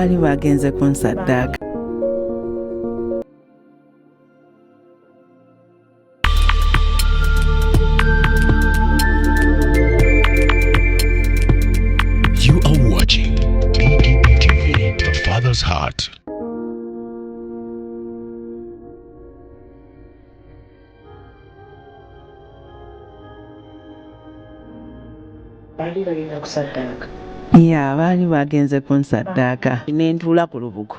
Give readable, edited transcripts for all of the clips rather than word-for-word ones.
baali bagenze ku nsaddaaka. You are watching TV, The Father's Heart. Baali bagenze ku nsaddaaka. Ne ntuula ku lubugo.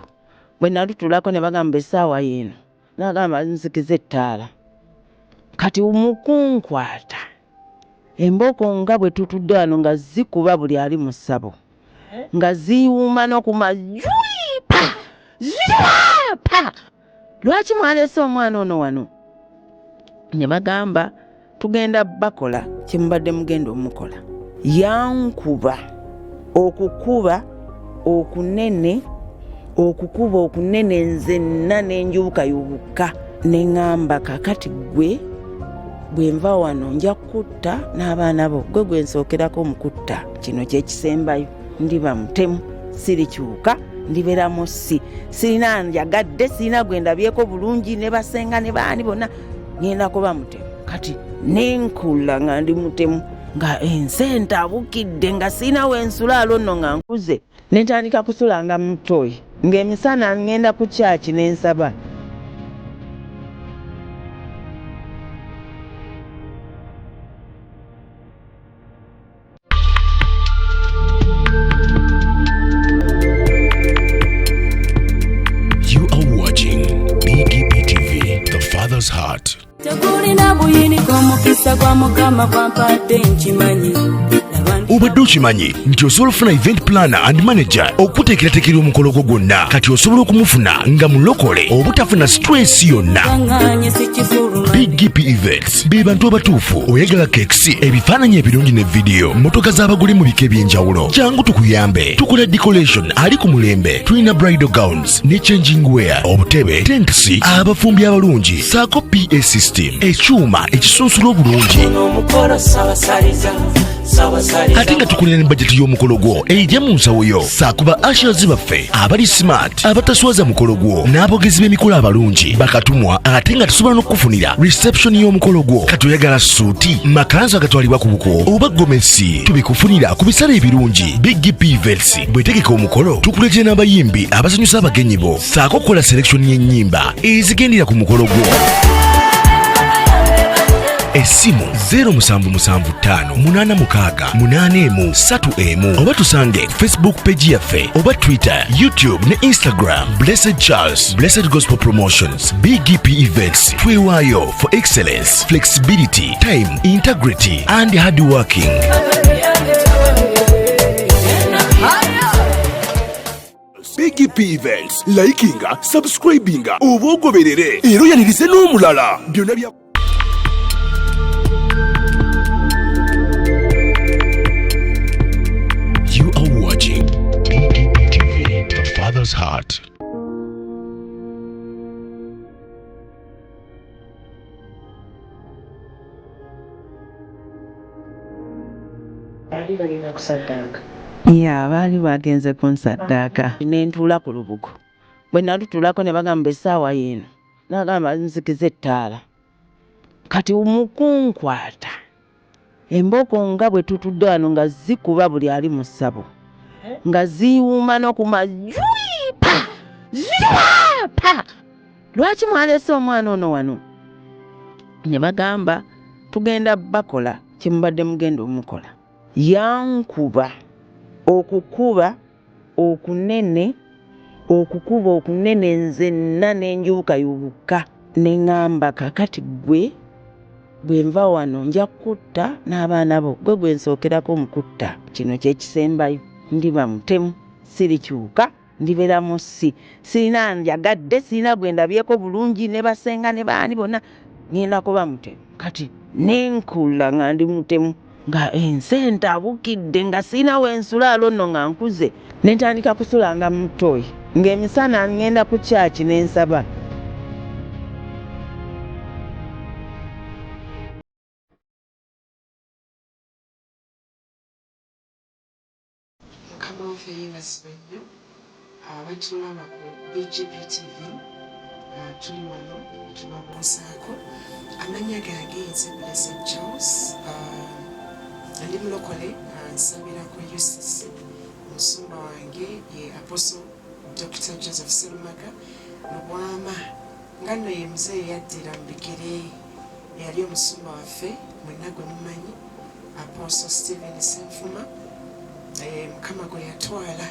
Bwe nalutulako ne bagamba essaawa y'eno. N'agamba nzikize ettaala. Kati mukunkwata. Embooko nga bwe tutudde wano nga zikuba buli ali mu ssabo. Nga ziwuuma n'okumajuipa. Zipa! Lwaki mwalese omwana ono wano? Ne bagamba tugenda bakola kye mubadde mugenda omukola. Yankuba okukuba okunene nzenna n'enjubuka yubuka neŋŋamba kakati gwe bwe nva wano nja kutta n'abaana bo gwe nsookerako omukutta kino kyekisembayo ndiba mutemu sirikyuka ndibeeramu sirina njagadde sirina gwe ndabyeko bulungi ne basenga ne baani bonna ngenda kuba mutemu kati nenkula nga ndi mutemu nga ensente abukidde nga sirina wensulaalo nno nga nkuze nentandika kusulanga mu ttooyi ng'emisana ngenda ku kyaki n'ensaba. You are watching BDP TV, The Father's Heart. Obadde okimanyi nti osobola ofuna event planner and manager okuteekerateekera omukolo gwo gwonna kati osobola okumufuna nga mulokole obutafuna stress yonna. BGP Events be bantu abatuufu oyagala cakes ebifaananyi ebirungi ne video motoka z'abagole mu bika eby'enjawulo jangu tukuyambe tukola decoration ali ku mulembe tulina bridal gowns ne changing wear obutebe tankisi abafumbi abalungi saako PA system ekyuma ekisunsula obulungi ate nga tukulira ne bajeti y'omukolo gwo ejja mu nsawo yo saakuba ashers baffe abali smart abataswaza mukolo gwo n'abogezi b'emikolo abalungi bakatumwa ate nga tusobola n'okukufunira reception y'omukolo gwo kati oyagala suuti makanzu agatwalibwa ku buko oba gomesi tubikufunira ku bisale ebirungi BGP Events bwetegeka omukolo tukuletera n'abayimbi abasanyusa abagenyi bo saako kukola selection y'ennyimba ezigendera ku mukolo gwo. Esimu 07758683 oba tusange Facebook page yaffe oba Twitter, YouTube ne Instagram. Blessed Charles, Blessed Gospel Promotions, BGP Events. Twewaayo for excellence, flexibility, time, integrity and hard working. BGP Events, likinga, subscribinga, oba ogoberere era oyanirize n'omulala byonna bya You are watching TV, The Father's Heart. Baali bagenze ku nsaddaaka. Ne ntuula ku lubugo. Bwe nalutulako ne bagamba essaawa y'eno. N'agamba nzikize ettaala. Kati mukunkwata. Embooko nga bwe tutudde wano nga zikuba buli ali mu ssabo. Nga ziwuuma n'okumajuipa. Zipa! Lwaki mwalese omwana ono wano? Ne bagamba tugenda bakola kye mubadde mugenda omukola. Yankuba okukuba okunene nzenna n'enjubuka yubuka neŋŋamba kakati gwe bwe nva wano nja kutta n'abaana bo gwe nsookerako omukutta kino kyekisembayo ndiba mutemu sirikyuka ndibeeramu sirina njagadde sirina gwe ndabyeko bulungi ne basenga ne baani bonna ngenda kuba mutemu kati nenkula nga ndi mutemu nga ensente abukidde nga sirina wensulaalo nno nga nkuze nentandika kusulanga mu ttooyi ng'emisana ngenda ku kyaki n'ensaba. Prof yeebazibwa nnyo abatulaba ku BGP TV tuli wano tubabuusaako. Amannya gange nze Blessed Charles, ndi mulokole nsabira ku UCC. Omusumba wange ye Apostle Dr. Joseph Serumaga Lubwama, nga nno ye muzeeyi yaddira mu bigere, yali omusumba waffe mwenna gwe mumanyi Apostle Stephen Senfuma, Mukama gwe yatwala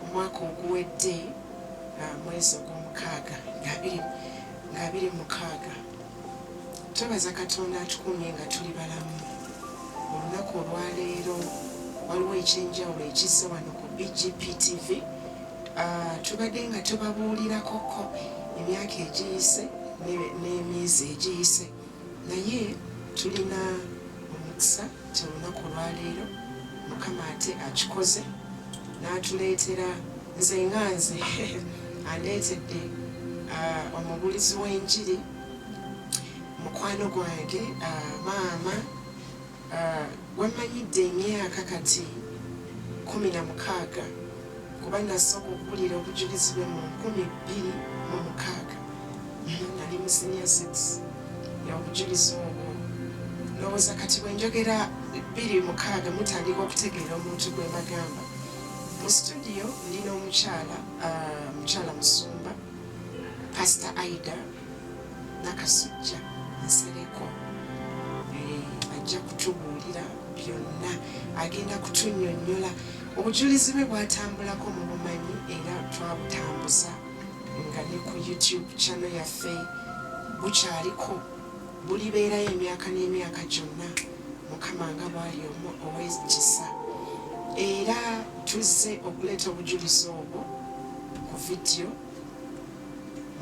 omwaka oguwedde mwezi ogw'omukaaga nga 26. Twebaza Katonda atukumye nga tuli balamu. Olunaku olwaleero waliwo ekyenjawulo ekizze wano ku BGP TV. Tubadde nga tubabuulirako emyaka egiyise n'emyezi egiyise, naye tulina omukisa nti olunaku olwaleero Mukama ate akikoze n'atuleetera nze nga nze aleetedde omubulizi w'enjiri mukwano gwange maama wamanyidde emyaka kati 16 kuba nasooka okuwulira obujulizi bwe mu 2006 nali mu senior 6 y'obujulizi obwo. Ndowooza kati bwe njogera 26 mutandika okutegeera omuntu gwe bagamba. Mu studio ndina omukyala musumba Pastor Aida Nakasujja Nsereko, ajja kutubuulira byonna, agenda kutunnyonnyola obujulizi bwe bwatambulako mu bumanyi era twabutambuza nga ne ku YouTube channel yaffe bukyaliko, bulibeerayo emyaka n'emyaka gyonna Mukama nga bwali ow'ekisa. Era tuzze okuleeta obujulizi obwo ku vidiyo.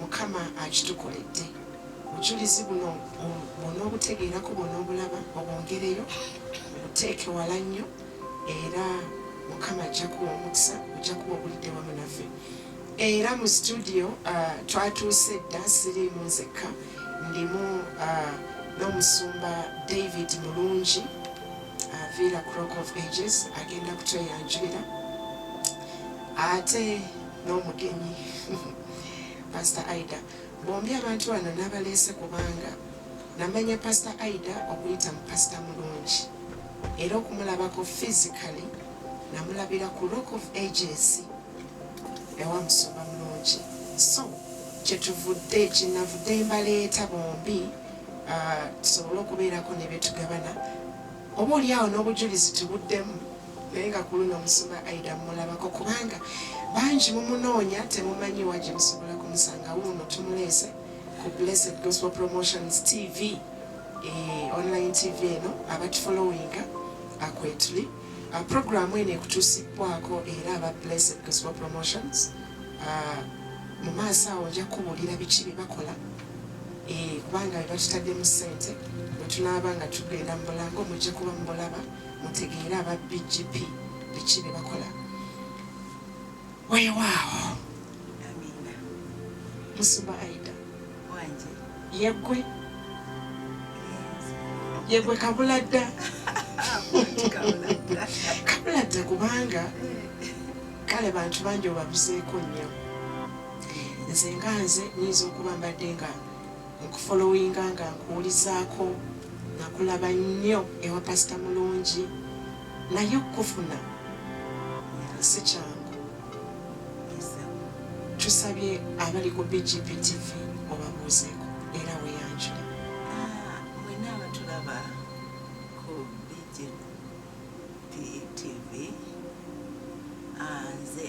Mukama akitukoledde. Obujulizi buno obutegeerako obulaba obwongereyo obuteeke wala nnyo, era Mukama ajja kuwa omukisa, ojja kuba obulidde wamu naffe. Era mu studio twatuuse dda, siriimu nzekka, ndimu n'omusumba David Mulungi Villa Rock of Ages agenda kutweyanjulira, ate n'omugenyi Pastor Aida. Bombi abantu bano n'abaleese kubanga namanya Pastor Aida okuyita mu Pastor Mulungi, era okumulabako physically namulabira ku Rock of Ages ewa Musumba Mulungi. So kinavudde mbaleeta bombi tusobole okubeerako ne betugabana, oba oliawo n'obujulizi tubuddemu, naye nga ku luno Musumba Aida mulabako kubanga bangi mumunoonya temumanyi wa gye musobola kumusanga. Wuno tumuleese ku Blessed Gospel Promotions TV, online TV eno abatufollowinga akwetuli. Programu eno ekutuusibwako era aba Blessed Gospel Promotions. Mu maaso awo ojja kubuulira biki bye bakola, kubanga bye batutaddemu ssente. Bwe tunaaba nga tugenda mu bulango mujja kuba mubulaba mutegeere aba BGP biki bye bakola. Weewaawo Musumba Aida yegwe kabuladda kabuladda kubanga kale bantu bangi obabuzeeko nnyo. Nze nga nze nyinza okuba mbadde nga nkufollowinga nga nkuwulizaako, nakulaba nnyo ewa Pastor Mulungi, naye okufuna si kyangu. Tusabye abali ku BGP TV obabuuzeeko era weeyanjula. Mwenna abatulaba ku BGP TV, nze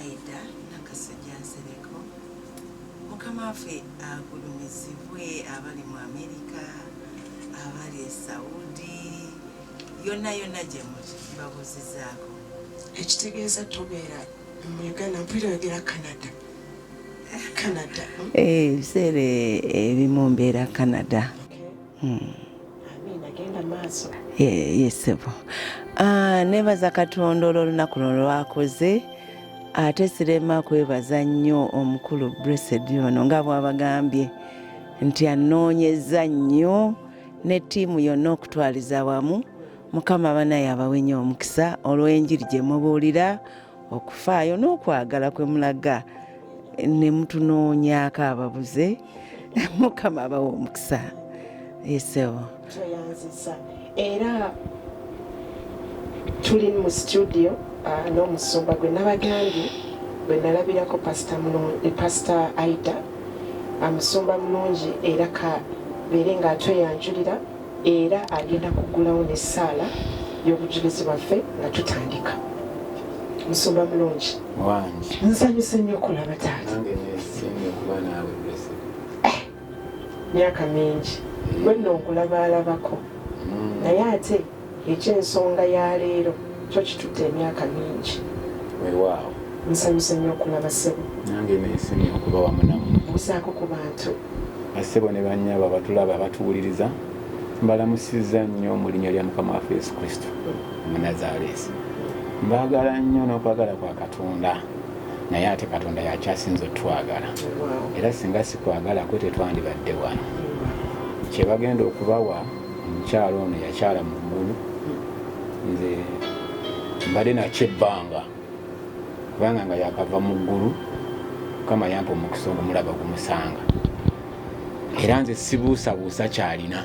Aida Nakasujja Nsereko. Mukama waffe agulumizibwe abali mu Amerika, abali e Saudi, yonna gye muli babuuzizaako. Ekitegeeza tobeera mu Uganda, mpulira oyogera Canada. Ebiseera ebimu mbeera Canada. Agenda maaso. Yesebo. Nebaza Katonda olw'olunaku luno lwakoze, ate sirema kwebaza nnyo omukulu Blessed ono nga bw'abagambye nti anoonyeza nnyo ne ttiimu yonna okutwaliza wamu Mukama banaye abawe nnyo omukisa olw'enjiri gye mubuulira, okufaayo n'okwagala kwe mulaga ne mutunoonyaako ababuze. Mukama abawe omukisa. Yesewo. Toyanziza. Era tuli mu studio n'omusumba gwe nabagambye bwe nalabirako Pastor Aida, amusumba mulungi era kabeere ng'atweyanjulira era agenda kuggulawo n'essaala y'obujulizi bwaffe nga tutandika. Musumba mulungi wangi nsanyuse nnyo okulaba taata. nange nesimye okuba naawe blessed. Myaka mingi gwe nno nkulabalabako naye ate ekyensonga ya leero kyo kitudde emyaka mingi. Weewaawo Nsanyuse nnyo okulaba ssebo. nange nesimye okuba wamu nammwe. Busaako ku bantu. Bassebo ne bannyabo abatulaba abatuwuliriza, mbalamusizza nnyo mu linnya lya Mukama waffe Yesu Kristo Omunnazaaleesi. Mbaagala nnyo n'okwagala kwa Katonda, naye ate Katonda yakyasinza otwagala. Era singa sikwagala kwe tetwandibadde wano. Kye bagenda okubawa omukyalo ono yakyala mu ggulu, nze mbadde nakyo ebbanga kubanga nga yakava mu ggulu, Mukama yampa omukisa ogumulaba gumusanga. Era nze sibuusabuusa kyalina.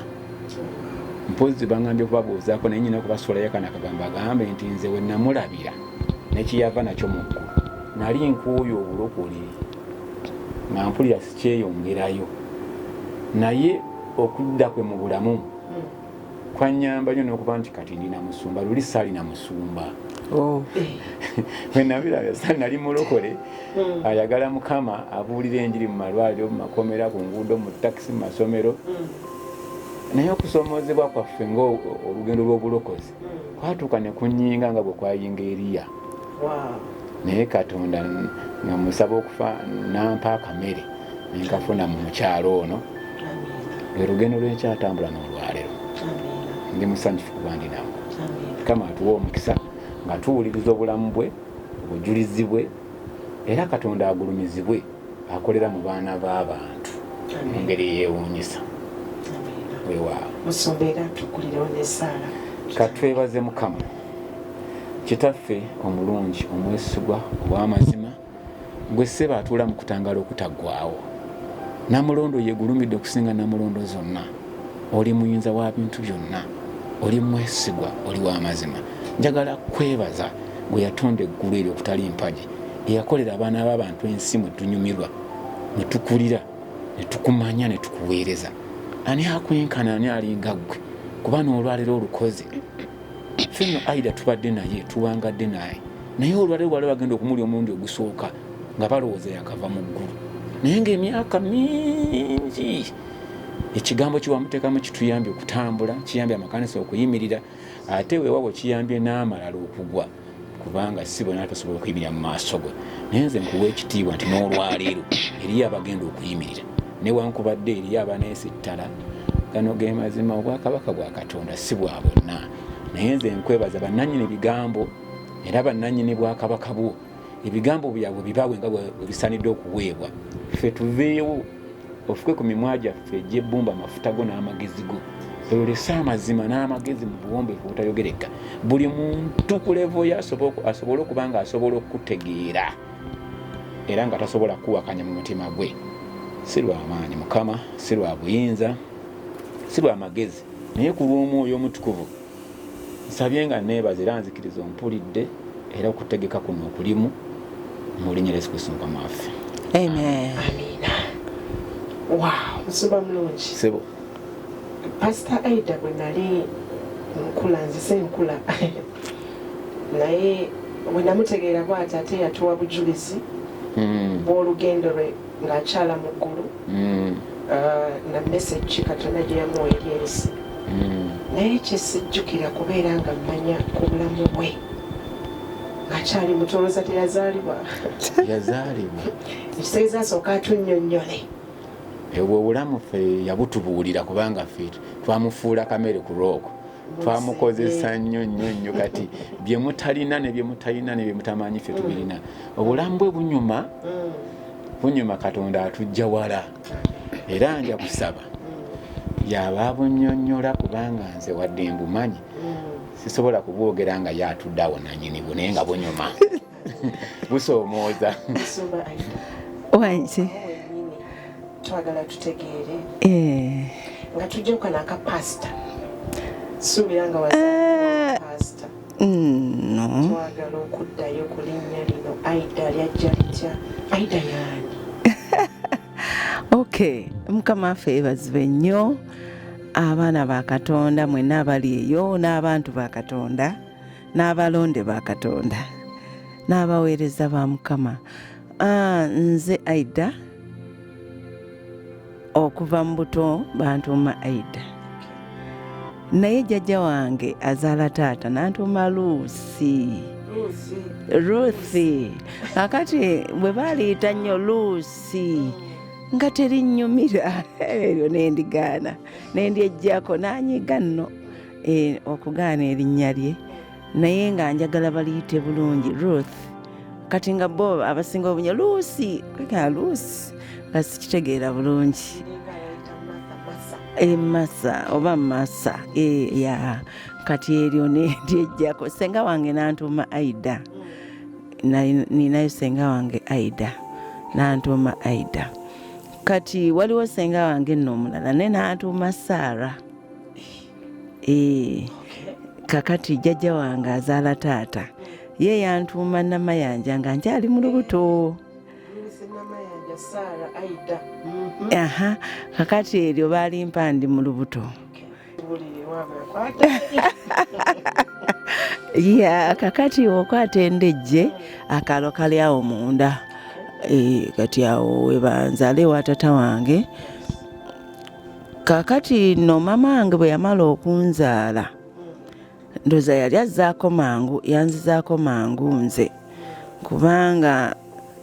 Mpozi bangambye kubabuuzaako naye nyina kubasuulayo kana kagamba agambe nti nze we namulabira nekiyava nakyo mu ggulu nali nkooyo obulokole nga mpulira sikyeyongerayo, naye okudda kwe mu bulamu kwannyamba nnyo n'okuba nti kati ndina musumba. Luli saalina musumba. Bwe nabirabya saali nali mulokole ayagala Mukama abuulira enjiri mu malwaliro, mu makomera, ku nguudo, mu takisi, mu masomero. Naye okusomozebwa kwaffe ng'olugendo lw'obulokozi kwatuuka ne kunnyinga nga bwe kwayinga Eriya. Naye Katonda nga musaba okufa nampa akamere ne nkafuna mu mukyalo ono. Lwe lugendo lwekyatambula n'olwaleero. Ndi musanyufu kuba ndi nagwo. Mukama atuwa omukisa nga tuwuliriza obulamu bwe, obujulizi bwe, era Katonda agulumizibwe akolera mu baana b'abantu mu ngeri eyeewuunyisa. Weewaawo. Musumbeera tukulirewo n'essaala. Katwebaze Mukama Kitaffe omulungi, omwesigwa, ow'amazima, gwe ssebo atuula mu kutangaala okutaggwaawo. Namulondo yeegulumidde okusinga namulondo zonna. Oli muyinza wa bintu byonna, oli mwesigwa, oli w'amazima. Njagala kwebaza gwe yatonda eggulu eryo okutali mpagi, eyakolera abaana b'abantu ensi mwe tunyumirwa, ne tukulira, ne tukumanya, ne tukuweereza. Ani akwenkana, ani alinga ggwe? Kuba n'olwaleero olukoze. Ffe nno Aida tubadde naye, tuwangadde naye, naye olwaleero wali bagenda okumulya omulundi ogusooka nga balowooza yakava mu ggulu. Naye ng'emyaka mingi ekigambo kiwamuteekamu kituyambye okutambula, kiyambye amakanisa okuyimirira, ate weewaawo kiyambye n'amalala okugwa, kubanga si bonna tasobola okuyimirira mu maaso gwe. Naye nze nkuwa ekitiibwa nti n'olwaleero eriyo abagenda okuyimirira, newankubadde eriyo abaneesittala. Gano ge mazima, obwakabaka bwa Katonda si bwa bonna. Naye nze nkwebaza bannannyini bigambo era bannannyini bwakabaka bwo, ebigambo byabwe bibawe nga bwe bisaanidde okuweebwa. Ffe tuveewo ofuke ku mimwa gyaffe egy'ebbumba amafuta go n'amagezi go, olese amazima n'amagezi mu buwombeefu obutayogereka. Buli muntu ku levo asobole okuba nga asobola okutegeera era nga tasobola kuwakanya mu mutima gwe. Si lwa maanyi Mukama, si lwa buyinza, si lwa magezi, naye ku lw'Omwoyo Omutukuvu nsabye nga neebaza era nzikiriza ompulidde era okutegeka kuno okulimu mu linnya lya Yesu Kristo Mukama waffe. Amen. Amiina. Wow, musumba mulungi. Sebo. Pastor Aida bwe nali nkula, nzise nkula naye bwe namutegeera bw'ati ate yatuwa bujulizi bw'olugendo lwe ng'akyala mu ggulu na message Katonda gye yamuwa eri ensi. Naye kyesijjukira kubeera nga mmanya ku bulamu bwe ng'akyali mutoloza teyazaalibwa. Yazaalibwa. Ekitegeeza asooka atunnyonnyole. Ebwo obulamu ffe yabutubuulira kubanga ffe twamufuula kamere ku rooko, twamukozesa nnyo kati bye mutalina ne bye mutalina ne bye mutamanyi ffe tubirina. Obulamu bwe bunyuma Katonda atujja wala, era nja kusaba yaba abunnyonnyola kubanga nze wadde mbumanyi sisobola kubwogera nga yatudde awo nannyinibu naye nga bunyuma busoomooza. Nsumba Aida. Wanki. Twagala tutegeere nga tujjako n'akapasita. Suubira nga pasita. No. Twagala okuddayo ku linnya lino Aida lyajja litya? Aida yaani? Okay, Mukama waffe yeebazibwe nnyo. Abaana ba Katonda mwenna abali eyo n'abantu ba Katonda n'abalonde ba Katonda n'abaweereza ba Mukama. Nze Aida okuva mu buto bantuuma Aida. Naye jjajja wange azaala taata n'antuuma Ruthi. Kakati bwe baaliyita nnyo Luusi nga terinnyumira eryo nendigaana nendyejjako nanyiga nno okugaana erinnya lye naye nga njagala baliyite bulungi Ruth. Kati nga bo abasinga obunyo Luusi kweka Luusi nga sikitegeera bulungi. Masa oba Masa ya kati eryo nendyejjako. Senga wange nantuuma Aida. Ninayo senga wange Aida nantuuma Aida. Kati waliwo senga wange nno omulala naye n'antuuma Sarah. Kakati jjajja wange azaala taata ye yantuuma Namayanja nga nkyali mu lubuto. Kakati eryo baalimpa ndi mu lubuto. Kakati okwata endejje akalo kali awo munda. Kati awo webanzale wa tata wange. Kakati no mama wange bwe yamala okunzaala ndoza yali azzaako mangu, yanzizaako mangu nze kubanga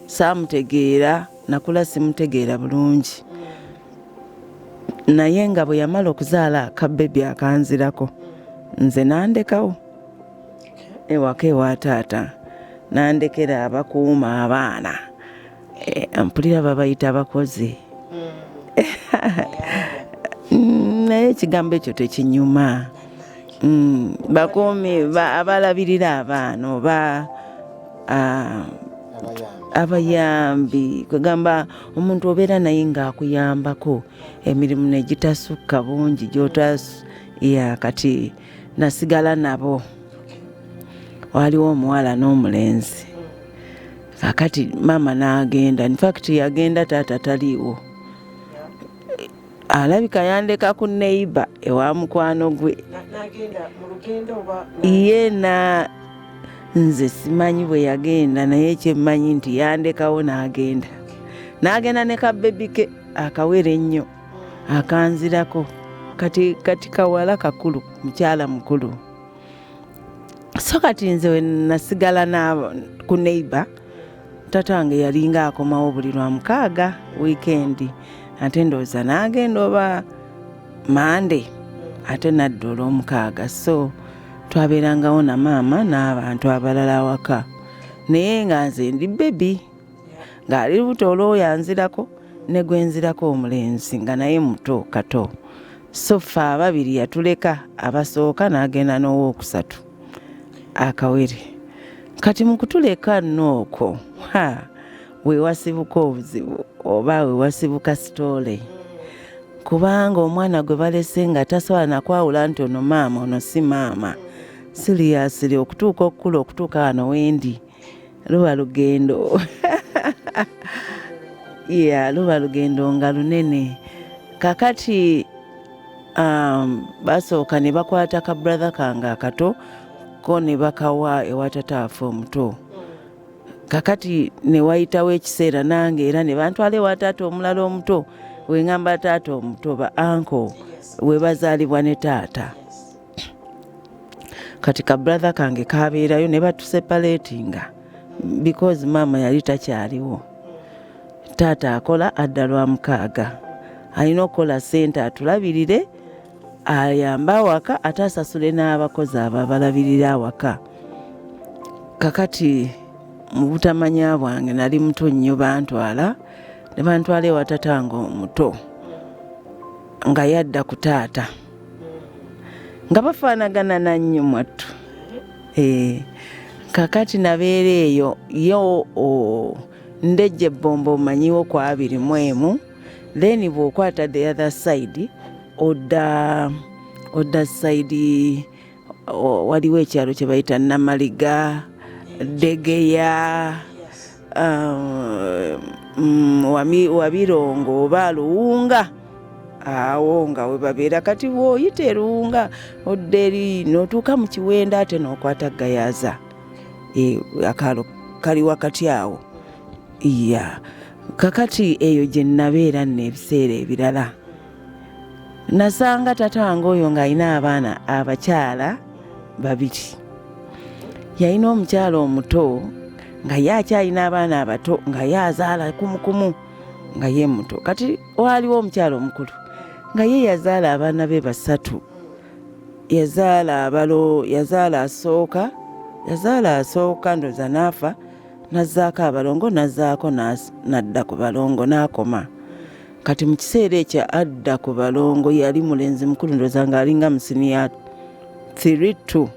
saamutegeera, nakula simutegeera bulungi. Naye nga bwe yamala okuzaala akabebi akanzirako nze nandekawo ewaka ewa taata nandekera abakuuma abaana. Mpulira babayita abakozi. Naye ekigambo ekyo tekinyuma. Bakuumi abalabirira abaana oba abayambi. Kwegamba omuntu obeera naye ng'akuyambako emirimu negitasukka bungi kati nasigala nabo. Waliwo omuwala n'omulenzi. Kakati mama n'agenda. In fact yagenda taata taliiwo. Alabika yandeka ku neighbor ewa mukwano gwe. Ye nze simanyi bwe yagenda naye kyemmanyi nti yandekawo n'agenda. N'agenda ne kabebi ke akawere ennyo akanzirako. Kati kawala kakulu, mukyala mukulu. So kati nze we nasigala ku neighbor. Tata wange yalinga akomawo buli lwa mukaaga weekend. Ate ndowooza n'agenda oba Mande ate nadda olw'omukaaga. So twabeerangawo na maama n'abantu abalala awaka. Naye nga nze ndi bebi ng'ali lubuto olwo yanzirako ne gwenzirako omulenzi nga naye muto kato. So ffe ababiri yatuleka, abasooka n'agenda n'owookusatu akawere. Kati mu kutuleka nno okwo we wasibuka obuzibu oba we wasibuka sitoole. Kubanga omwana gwe balese nga tasobola nakwawula nti ono maama ono si maama. Siriyasiri okutuuka okukula okutuuka wano wendi. Luba lugendo. Luba lugendo nga lunene. Kakati basooka ne bakwata ka brother kange akato ko ne bakawa ewa tataafe omuto. Kakati ne wayitawo ekiseera nange era ne bantwala ewa taata omulala omuto. We ngamba taata omuto ba uncle we bazaalibwa ne taata. Kati ka brother kange kabeerayo ne batuseparatinga because mama yali takyaliwo. Taata akola adda lwa mukaaga. Alina okukola ssente atulabirire ayamba awaka ate asasule n'abakozi abo abalabirira awaka. Kakati mu butamanya bwange nali muto nnyo bantwala ne bantwala ewa tatange omuto nga yadda ku taata. nga bafaanagana na nnyo mwattu. Kakati nabeera eyo yo ndejje Bombo omanyiwo kwa 21 then bw'okwata the other side odda side waliwo ekyalo kye bayita Namaliga, Degeya, Wabirongo oba Luwunga, awo nga we babeera. Kati bw'oyita Luwunga odda eri n'otuuka mu Kiwenda ate n'okwata Gayaza, akaalo kali wakati awo. Kakati eyo gye nabeera nno ebiseera ebirala. Nasanga taata wange oyo ng'alina abaana abakyala 2. Yalina omukyala omuto nga ye akyalina abaana abato nga ye azaala kumukumu nga ye muto. Kati waliwo omukyala omukulu nga ye yazaala abaana be 3. Yazaala asooka ndoza n'afa, nazzaako abalongo, nazzaako n'adda ku balongo n'akoma. Kati mu kiseera ekyo adda ku balongo yali mulenzi mukulu, ndoza ng'alinga mu siniya 3-2.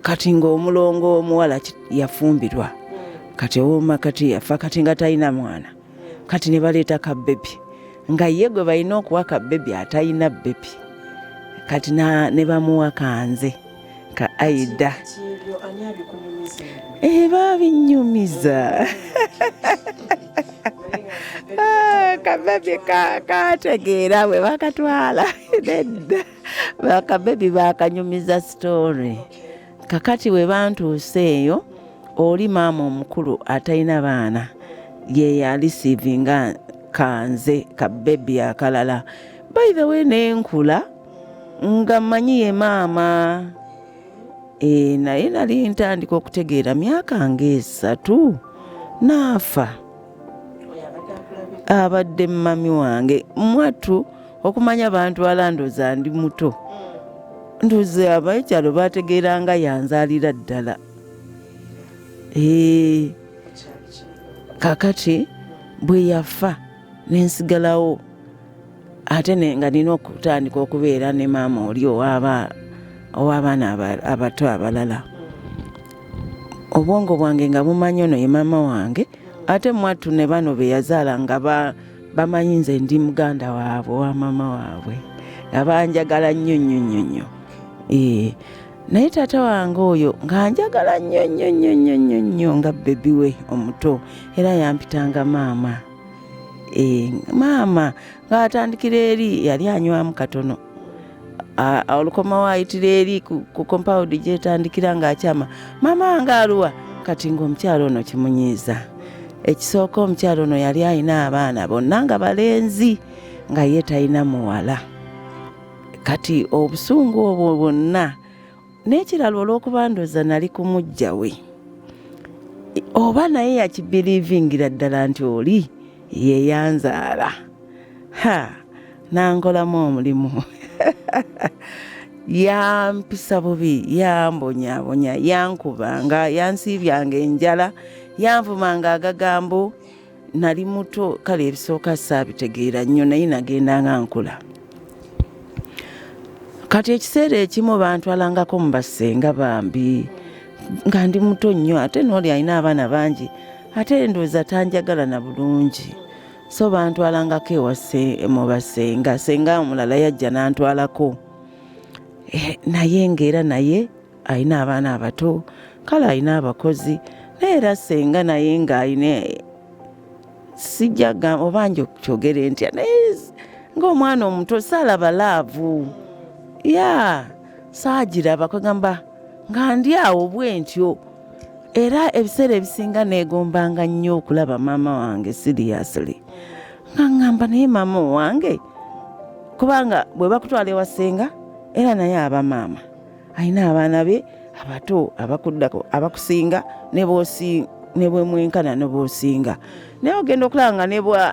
Kati ng'omulongo omuwala yafumbirwa, kati owooma kati yafa, kati nga talina mwana. Kati ne baleeta ka bebi nga ye gwe balina okuwa ka bebi atalina bebi. Kati ne bamuwa kanze ka Aida. Babinyumiza. Kabebi kategeera bwe bakatwala nedda bakabebi bakanyumiza story. Kakati we bantuuse eyo oli maama omukulu atalina baana ye yalisiivinga kanze kabebi akalala. By the way n'enkula nga mmanyi ye maama. Naye nali ntandika okutegeera myaka nga 3 n'afa. Abadde mami wange mwattu okumanya bantwala ndoza ndi muto. Ndoza abakyalo bategeeranga yanzaalira ddala. Kakati bwe yafa nensigalawo ate nga nina okutandika okubeera ne maama oli ow'abaana abato abalala. Obwongo bwange nga bumanyi ono ye maama wange, ate mwattu ne bano be yazaala nga bamanyi nze ndi muganda waabwe wa maama waabwe nga banjagala nnyo. Naye taata wange oyo nga njagala nnyo nga bebi we omuto, era yampitanga maama. Maama ng'atandikira eri yali anywamu katono. Olukoma waayitira eri ku compound gyetandikira ng'akyama, maama wange aluwa. Kati ng'omukyalo ono kimunyiiza. Ekisooka omukyalo ono yali alina abaana bonna nga balenzi nga ye talina muwala. Kati obusungu obwo bwonna n'ekirala olw'okuba ndoza nali ku mujja we, oba naye yakibiriivingira ddala nti oli ye yanzaala. N'ankolamu omulimu. Yampisa bubi, yambonyaabonya, yankubanga, yansiibyanga enjala, yanvumanga agagambo. Nali muto, kale ebisooka saabitegeera nnyo naye nagendanga nkula. Kati ekiseera ekimu bantwalangako mu basenga bambi nga ndi muto nnyo, ate n'oli alina abaana bangi ate ndowooza tanjagala na bulungi. So bantwalangako mu basenga. Senga omulala yajja n'antwalako. Naye ng'era naye alina abaana abato, kale alina abakozi. Naye era senga naye ng'alina sijjaga obanja okukyogere ntya, naye ng'omwana omuto saalaba laavu. Saagiraba kwegamba nga ndi awo bwe ntyo. Era ebiseera ebisinga neegombanga nnyo okulaba maama wange seriously. Nga ngamba naye maama wange, kubanga bwe bakutwala ewasenga era naye aba maama alina abaana be abato abakuddako abakusinga ne bwe mwenkana ne bw'osinga. Naye ogenda okulaba nga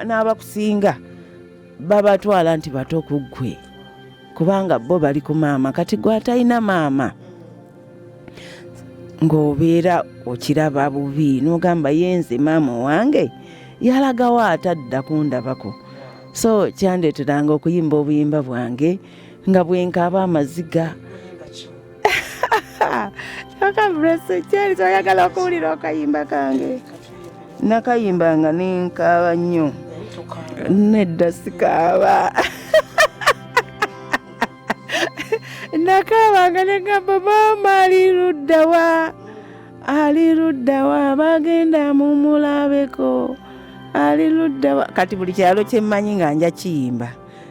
n'abakusinga babatwala nti bato ku ggwe kubanga bo bali ku maama. Kati gwe atalina maama ng'obeera okiraba bubi n'ogamba yenze maama wange yalagawo atadda kundabako. So kyandeeteranga okuyimba obuyimba bwange nga bwenkaaba amaziga akabrese kyali toyagala okuwulira akayimba kange nakayimba nga nenkaaba nnyo nedda sikaaba nakaaba nga negamba maama ali luddawa bagenda mumulabeko ali luddawa kati buli kyalo kyemmanyi nga nja kiyimba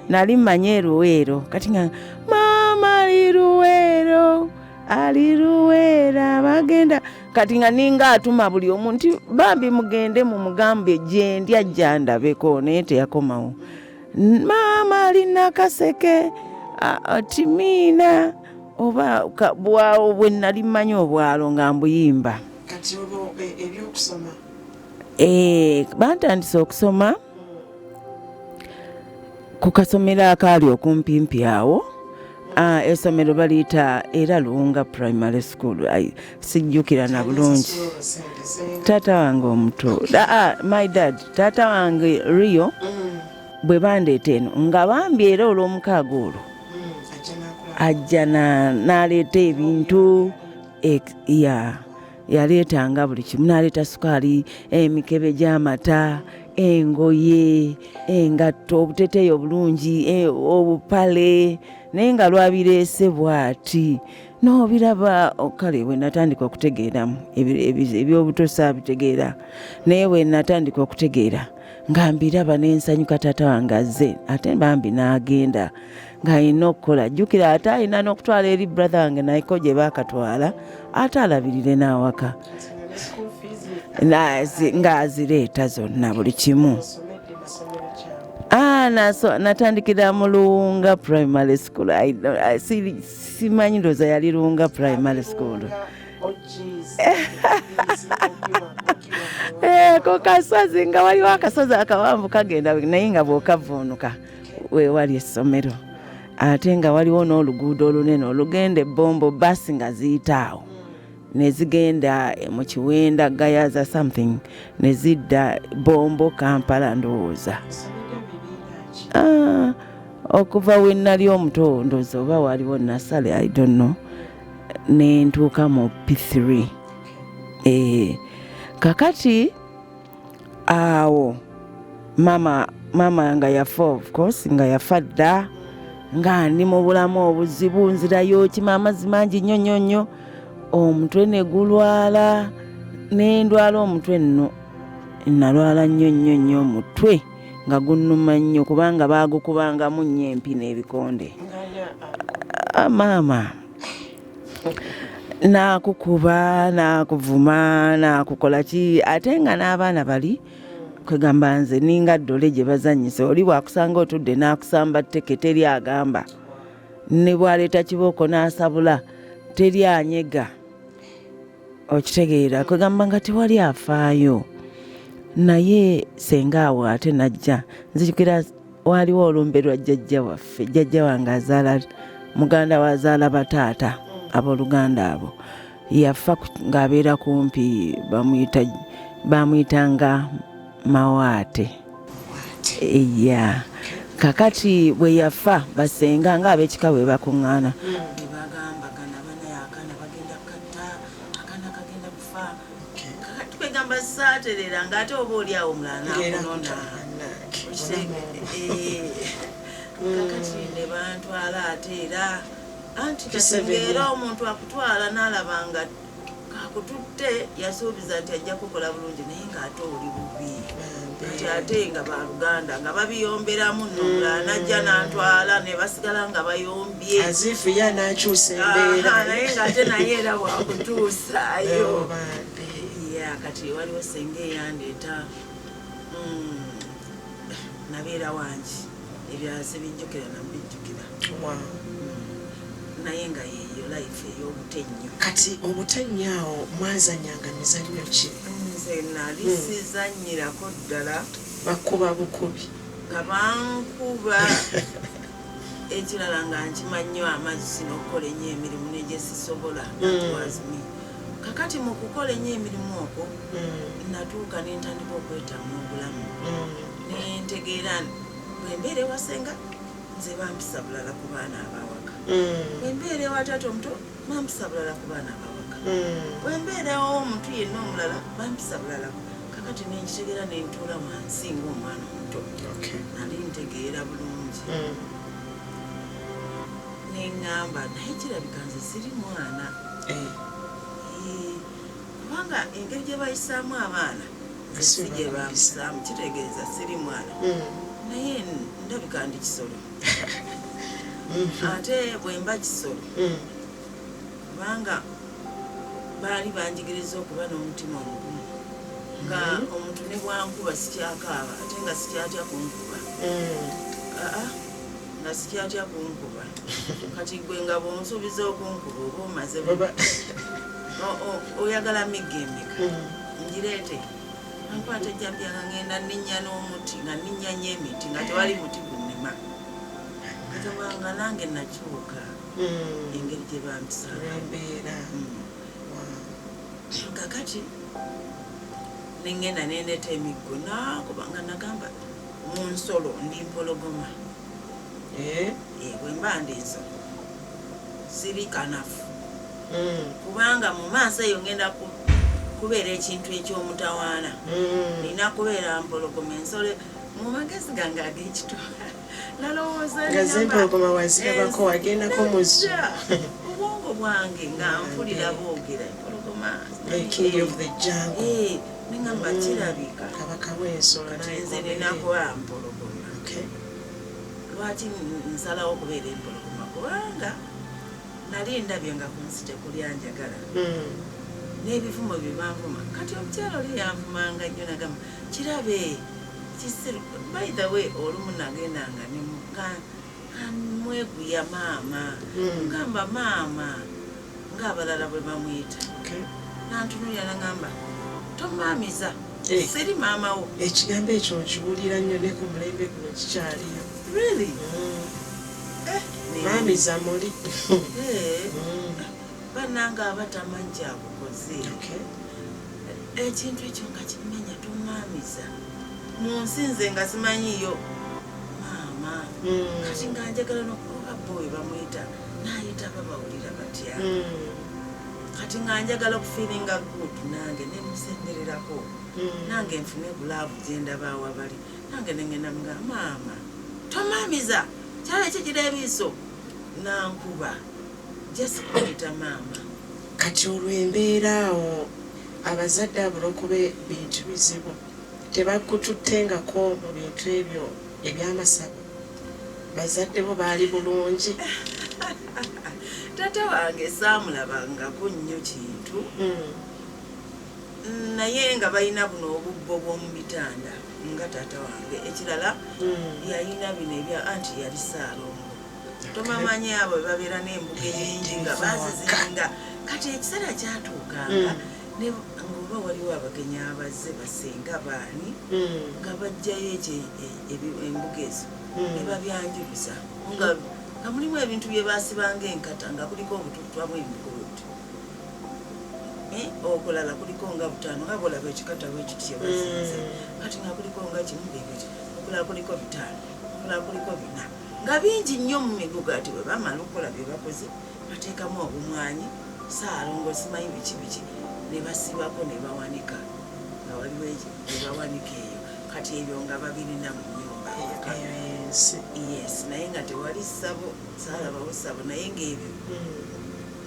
nali mmanyi eruweero kati nga maama ali luweera bagenda kati nga ninga atuma buli omuntu bambi mugende mumugambe gye ndi ajja ndabeko naye teyakomawo maama ali nakaseke timiina oba bwawo bwe nali mmanyi obwalo nga mbuyimba kati olwo ebyokusoma bantandise okusoma ku kasomero akaali okumpimpi awo essomero baliyita era Luwunga Primary School sijjukira na bulungi taata wange omuto my dad taata wange Rio bwe bandeeta eno nga bambi era olw'omukaaga olwo ajja n'aleeta ebintu yaleetanga buli kimu n'aleeta sukaali emikebe gy'amata engoye engatto obuteteeyi obulungi obupale naye nga lwabireese bw'ati n'obiraba kale bwe natandika okutegeeramu ebyobuto saabitegeera naye bwe natandika okutegeera nga mbiraba n'ensanyuka taata wange azze ate bambi n'agenda ng'alina okukola jjukira ate alina n'okutwala eri brother wange nayiko gye baakatwala ate alabirire n'awaka ng'azireeta zonna buli kimu natandikira mu Luwunga Primary School simanyi ndooza yali Luwunga Primary School ko kasozi nga waliwo akasozi akawanvu kagenda naye nga bw'okavuunuka weewali essomero ate nga waliwo n'oluguudo olunene olugenda ebbombo basi nga ziyitaawo ne zigenda mu Kiwenda Gayaza something ne zidda Bombo Kampala ndowooza okuva we nali omuto ndowooza oba waliwo nasale I don't know ne ntuuka mu P3 kakati awo mama nga yafa of course nga yafa dda nga ndi mu bulamu obuzibu nzirayo kima amazzi mangi nnyo omutwe ne gulwala n'endwala omutwe nno nalwala nnyo omutwe nga gunnuma nnyo kubanga baagukubangamu nnyo empi n'ebikonde maama nakukuba nakuvuma nakukola ki ate nga n'abaana bali kwegamba nze ninga ddole gye bazannyisa oli bwakusanga otudde n'akusamba tteke teri agamba ne bwaleeta kibooko n'asabula teri anyega okitegeera kwegamba nga tewali afaayo naye senga awo ate najja nzijukira waliwo olumbe lwa jjajja waffe jjajja wange azaala muganda wazaala bataata abooluganda abo yafa ng'abeera kumpi bamuyitanga Mawaate kakati bwe yafa basenga nga ab'ekika bwe bakuŋŋaana twegamba saaterera ng'ate oba oli awo mulala nakunona kakati ne bantwala ate era anti kasingeera omuntu akutwala n'alaba nga kakututte yasuubiza nti ajja kukola bulungi naye ng'ate oli bubi kati ate nga baluganda nga babiyomberamu nno mulala najja n'antwala ne basigala nga bayombye azifu ye anakyusa embeera naye ng'ate naye era bwakutuusaayo kati waliwo senge eyandeeta nabeera wangi ebyase bijjukira nambijjukira naye nga yeeyo life ey'obutennyo kati obutennyo awo mwazanyanga mizannyo ki nze nali sizannyirako ddala bakuba bukubi nga bankuba ekirala nga nkimannyo amazzi n'okukola ennyo emirimu negyesisobola natwazimi kakati mu kukola ennyo emirimu okwo natuuka ne ntandika okwetaamu obulamu ne ntegeera bwembeera ewasenga nze bampisa bulala ku baana abawaka bwembeera ewa taata omuto bampisa bulala ku baana abawaka bwembeera ewa omuntu yenna omulala bampisa bulala kakati nenkitegera nentuula wansi ng'omwana omuto nali ntegeera bulungi neŋŋamba naye kirabika nze siri mwana kubanga engeri gye bayisaamu abaana si gye bamusaamu kitegeeza siri mwana naye ndabika ndi kisolo ate bwemba kisolo kubanga baali banjigiriza okuba n'omutima omugumu nga omuntu ne bwankuba sikyakaaba ate nga sikyatya kunkuba nga sikyatya kunkuba kati gwe nga bwonsuubiza okunkuba oba omaze oyagala migga emeka ngireete ankwata ejjambya nga ngenda nninnya n'omuti nga nninnya nnyo emiti nga tewali muti gunnema katobanga nange nakyuka engeri gye bampisaaembeera kakati nengenda nendeeta emiggo nakubanga nagamba mu nsolo ndi mpologoma bwemba ndi nsolo siri kanafu kubanga mu maaso eyo ngenda kubeera ekintu ekyomutawaana nina kubeera mpologoma ensolo mu magezi gange ag'ekito nalowooza empologoma wazirabako wagendako muzu obwongo bwange nga mpulira boogera empologoma nengamba kirabika kabaka w'ensolo nze ninakuba mpologoma lwaki nsalawo okubeera empologoma kubanga nali ndabye nga ku nsi tekulyanjagala n'ebivumo bye banvuma kati omukyalo oli yanvumanga nnyo nagamba kirabe kisiru by the way olumu nagendanga mwekuya maama ngamba maama ng'abalala bwe bamwyita nantunulira nagamba tomaamiza siri maama wo ekigambo ekyo nkiwulira nnyo ne ku mulembe guno kikyaliyo really maamiza muli bannanga abatamanyi kyakukoze ekintu ekyo nga kimenya tomaamiza mu nsi nze nga simanyiyo maama kati nga njagala n'okuba bowe bamwyita naayita babawulira batya kati nga njagala okufiiringa good nange nemusembererako nange nfune bulaavu gyendabaawa bali nange nengenda muga maama tomaamiza kyala ekigira ebiiso nankuba just kuyita maama kati olw'embeera awo abazadde abulokube bintu bizibu tebakututengako mu bintu ebyo ebyamasabo bazadde bo baali bulungi taata wange saamulabangako nnyo kintu naye nga balina buno obubbo bw'omu bitanda nga taata wange ekirala yalina bino ebya anti yali Ssaalongo tomamanyi abo babeera n'embuga enyingi nga bazizinga kati ekiseera kyatuukanga ngoba waliwo abagenyi abazze basenga baani nga bajjayo ekyo embuga ezo ne babyanjuluza nga mulimu ebintu bye baasibanga enkata nga kuliko obututwa bw'emiguuti okulala kuliko nga butaano nga bolaba ekikata bwekiti kyebasinze kati nga kuliko nga kimu bibiri okulala kuliko bitaano okulala kuliko bina nga bingi nnyo mu miguga ati bwe bamala okukola bye bakoze bateekamu obumwanyi Ssaalongo simanyi biki biki ne basibako ne bawanika nga waliwo ne bawanika eyo kati ebyo nga babirina mu nnyumba yes naye nga tewali ssabo saalabawo ssabo naye ng'ebyo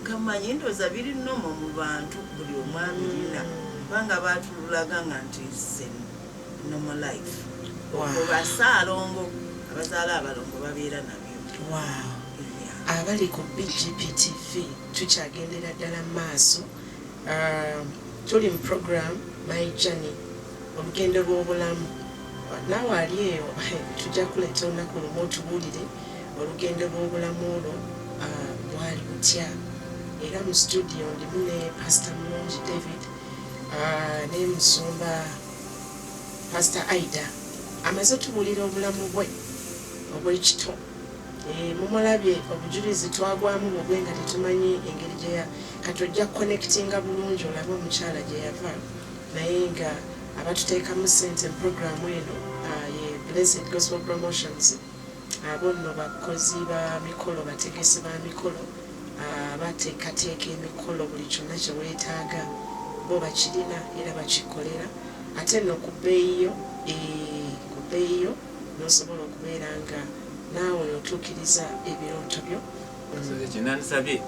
kamanyi ndooza biri nnomo mu bantu buli omu abirina kubanga baatululaga nga nti se nomo life oba Ssaalongo abazaala abalongo babeera nabyo abali ku BGP TV tukyagendera ddala mu maaso tuli mu program My Journey olugendo lw'obulamu naawe ali eyo tujja kuleeta olunaku lumu otubuulire olugendo lw'obulamu olwo lwali lutya era mu studio ndimu ne Pastor Mulungi David ne Musumba Pastor Aida amaze otubuulira obulamu bwe obw'ekito mumulabye obujulizi twagwamu bwe nga tetumanyi engeri gye katojja connectinga bulungi olabe omukyala gye yava naye nga abatuteekamu ssente mu programu eno ye Blessed Gospel Promotions abo nno bakozi ba mikolo bategesi ba mikolo bateekateeka emikolo buli kyonna kye weetaaga bo bakirina era bakikolera ate nno ku bbeeyiyo n'osobola okubeera nga naawe otuukiriza ebirooto byo. Kinansabye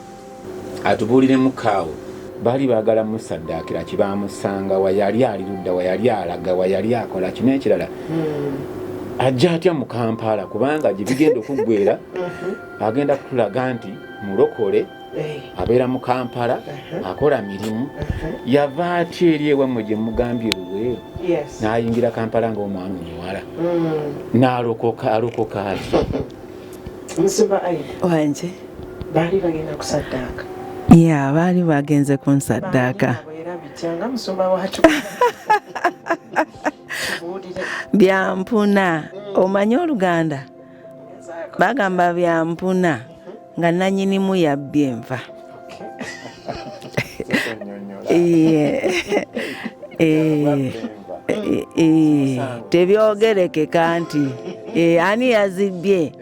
atubuuliremu kaawo baali baagala musaddaakira kibamusanga wayali alirudda wayali alaga wayali akola kino ekirala ajja atya mu Kampala kubanga gye bigenda okuggwera agenda kutulaga nti mulokole abeera mu Kampala akola mirimu yava atya eri ewammwe gye mugambye Luweero n'ayingira Kampala ng'omwana omuwala n'alokoka ati Musumba Aida wanje baali bagenda kusaddaaka. ya baali bagenze kunsaddaaka byampuna omanyi Oluganda bagamba byampuna nga nanyinimu yabbye enva tebyogerekeka nti ani yazibbye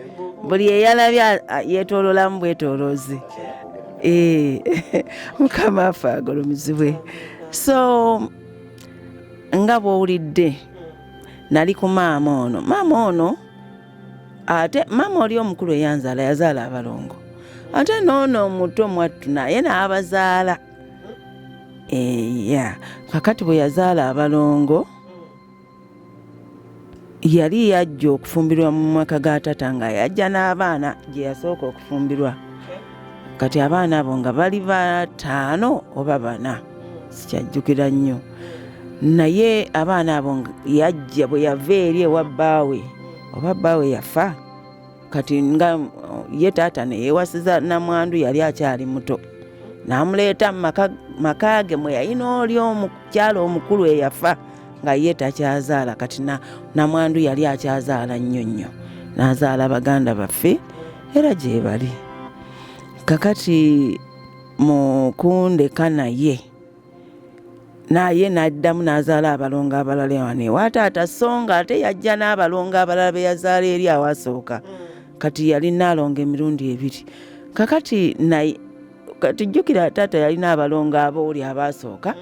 buli eyalabye yeetoololamu bwetooloozi. Mukama afe agolomizibwe. So nga bw'owulidde nali ku maama ono ate maama oli omukulu eyanzaala yazaala abalongo ate noono omuto mwattu naye n'abazaala kakati bwe yazaala abalongo yali yajja okufumbirwa mu maka ga tata nga yajja n'abaana gye yasooka okufumbirwa kati abaana abo nga bali 5 oba 4 sikyajjukira nnyo naye abaana abo yajja bwe yava eri ewa bbaawe oba bbaawe yafa kati nga ye taata ne yeewasiza namwandu yali akyali muto n'amuleeta mu maka ge mwe yalina oli omukyala omukulu eyafa nga ye takyazaala kati namwandu yali akyazaala nnyo n'azaala baganda baffe era gye bali kakati mu kundeka naye n'addamu n'azaala abalongo abalala wano ewa taata so nga ate yajja n'abalongo abalala be yazaala eri awasooka kati yali naalongo emirundi 2 kakati kati jjukira taata yali n'abalongo abooli abasooka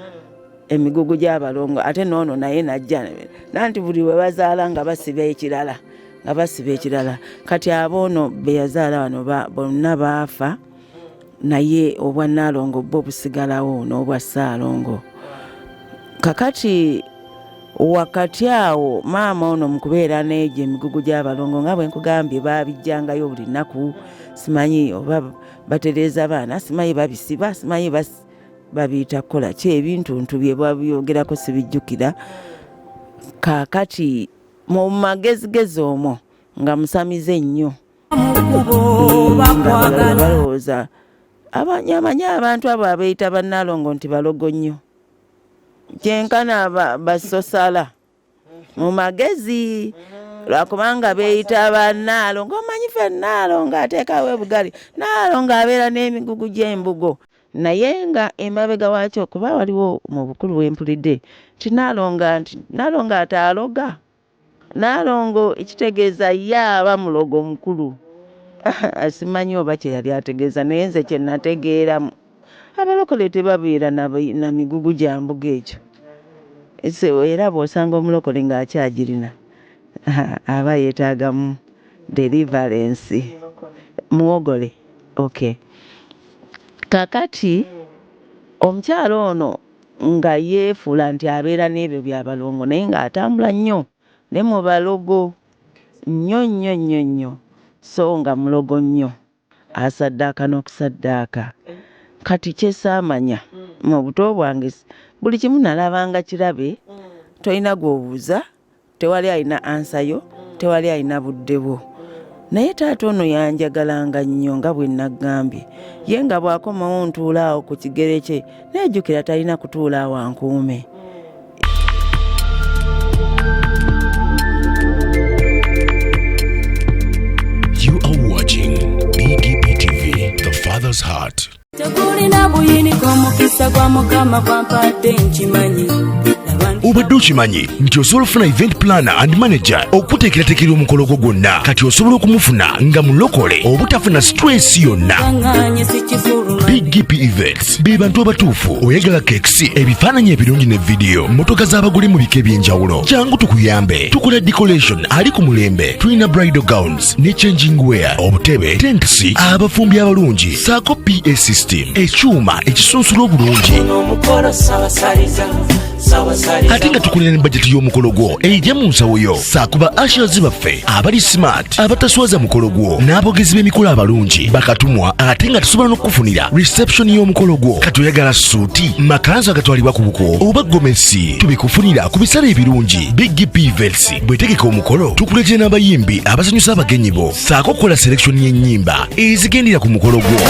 emigugu gy'abalongo ate noono naye najja nanti buli we bazaala nga basiba ekirala kati aboono be yazaala wano bonna baafa naye obwa Naalongo bwo busigalawo n'obwa Ssaalongo. Kakati wakati awo maama ono mu kubeera n'egyo emigugu gy'abalongo nga bwe nkugambye baabijjangayo buli nnaku simanyi oba batereeza abaana simanyi babisiba simanyi babiyita kukola ki ebintuntu bye babyogerako sibijjukira. Kakati mu magezigezi omwo nga musamize nnyo balowooza amanyi abantu abo abeeyita bannaalongo nti balogo nnyo kyenkana basosala mu magezi lwakubanga beeyita bannaalongo omanyi fe Naalongo ateekawo ebugali Naalongo abeera n'emigugu gy'embugo naye nga emabega waakyo kuba waliwo mu bukulu bwempulidde ti Naalongo ataaloga Naalongo ekitegeeza ye aba mulogo mukulu asimanyi oba kye yali ategeeza naye nze kye nategeeramu abalokole tebabeera na migugu gya mbuga ekyo era bw'osanga omulokole ng'akyagirina aba yeetaagamu deliverance muwogole. Okay. Kakati omukyala ono nga yeefuula nti abeera n'ebyo by'abalongo naye ng'atambula nnyo ne mu balogo nnyo so nga mulogo nnyo asaddaaka n'okusaddaaka. Kati kyesaamanya mu buto bwange buli kimu nalabanga kirabe tolina gw'obuuza tewali alina ansayo tewali alina budde bwo naye taata ono yanjagalanga nnyo nga bwe naggambye ye nga bw'akomawo ntuula awo ku kigere kye neejjukira talina kutuula awo ankuume. You are watching BDP TV, The Father's Heart. obadde okimanyi nti osobola ofuna event planner and manager okuteekerateekera omukolo gwo gwonna kati osobola okumufuna nga mulokole obutafuna stress yonna. Big GP Events be bantu abatuufu oyagala cakes, ebifaananyi ebirungi ne video, motoka z'abagole mu bika eby'enjawulo. Jangu tukuyambe, tukola decoration ali ku mulembe, tulina bridal gowns ne changing wear, obutebe, tankisi, abafumbi abalungi, saako PA system, ekyuma ekisunsula obulungi. Ate nga tukulira ne budget y'omukolo gwo ejja mu nsawo yo, saakuba ushers baffe abali smart, abataswaza mukolo gwo n'abogezi b'emikolo abalungi bakatumwa, ate nga tusobola n'okukufunira reception y'omukolo gwo. Kati oyagala suuti, makanzu agatwalibwa ku buko oba gomesi, tubikufunira ku bisale ebirungi. Big GP Events bwetegeka omukolo tukuletera n'abayimbi abasanyusa abagenyi bo, saako okukola selection y'ennyimba ezigendera ku mukolo gwo.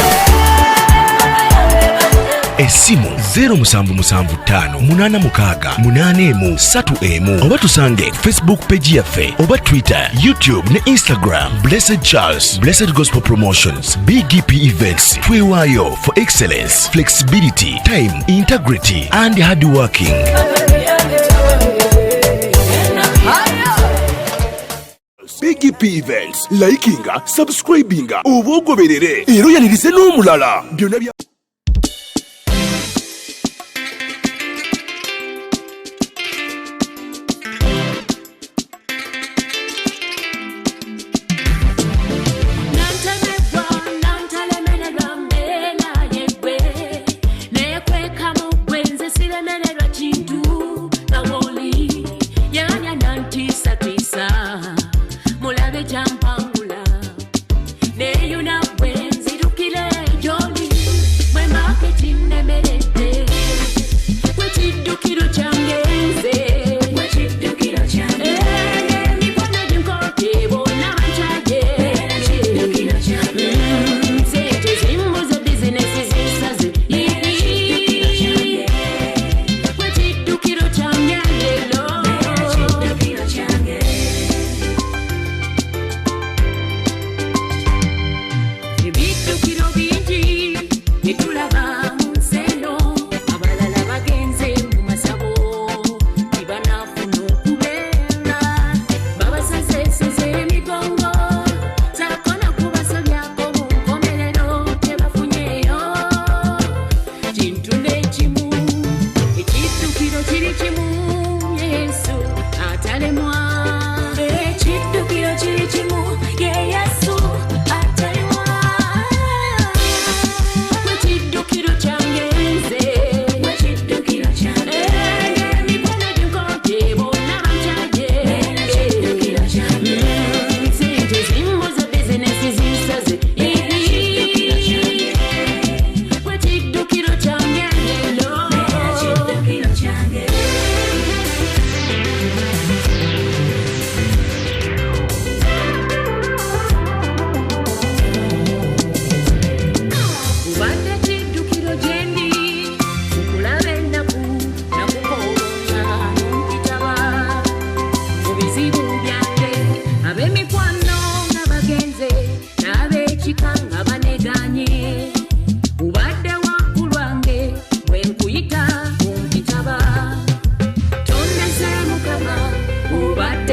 Esimu 07758683 oba tusange Facebook page yaffe oba Twitter, YouTube ne Instagram. Blessed Charles, Blessed Gospel Promotions, Big GP Events. Twewaayo for excellence, flexibility, time, integrity and hard working. Big GP Events, likinga, subscribinga, oba ogoberere era oyanirize n'omulala. Byonna bya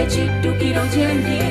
Chitukiro chendi